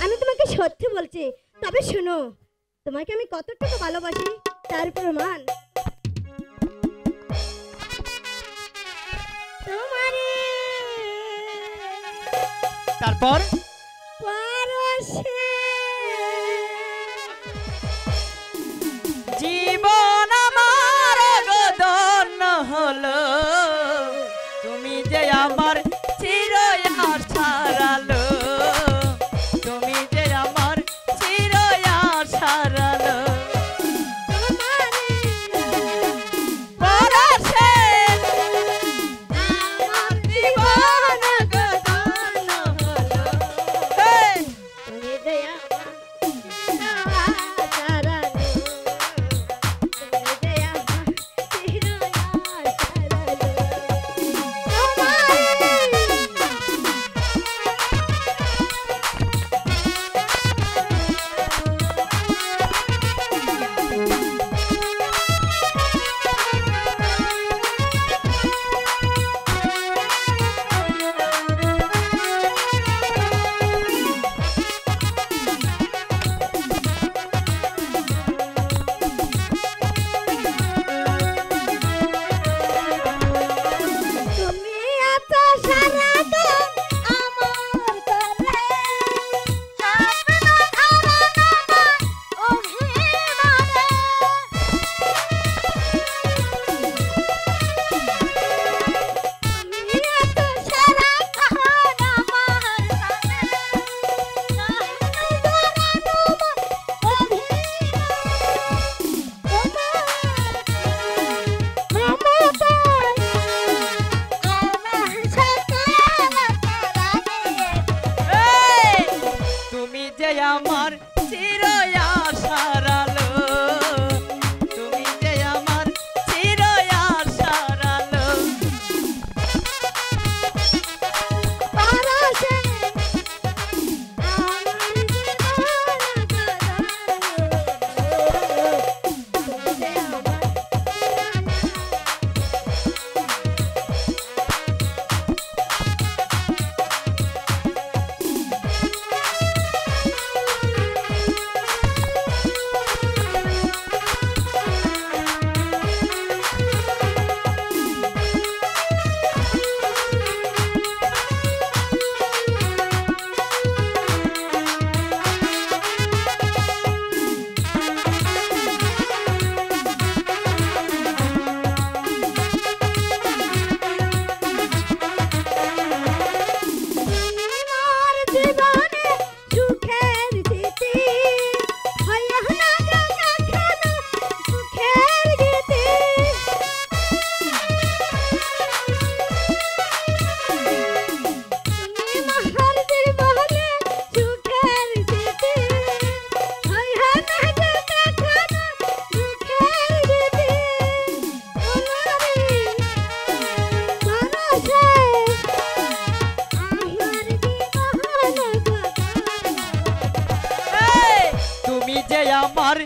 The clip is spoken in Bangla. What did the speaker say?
আমি তোমাকে সত্যি বলছি, তবে শোনো, তোমাকে আমি কতটুকু ভালোবাসি তার প্রমাণ তোমারে তারপর পরশে জীবন আমার গদন হলো, তুমি যে আমার চির আশার আলো, তুমি যে আমার চির আশার আলো। পরশে আমার জীবন গদন হলো, তুমি যে আমার আশার আলো, তুমি যে আমার চির আশার আলো। তুমি আছো সারাক্ষণ আমার ঘরে, স্বপ্ন ধারণা অভিমানে। তুমি আছো সারাক্ষণ আমার ঘরে, স্বপ্ন ধারণা তুমি যে আমার চির আশার আলো, তুমি যে আমার চির আশার আলো। পরশে আমার জীবন গদন, তুমি যে আমার জীবনে সুখের স্মৃতি হইয়া না কখনো সুখের গীতি। তুমি আমার জীবনে সুখের স্মৃতি হইয়া না কখনো সুখের গীতি। তুমি যে আমার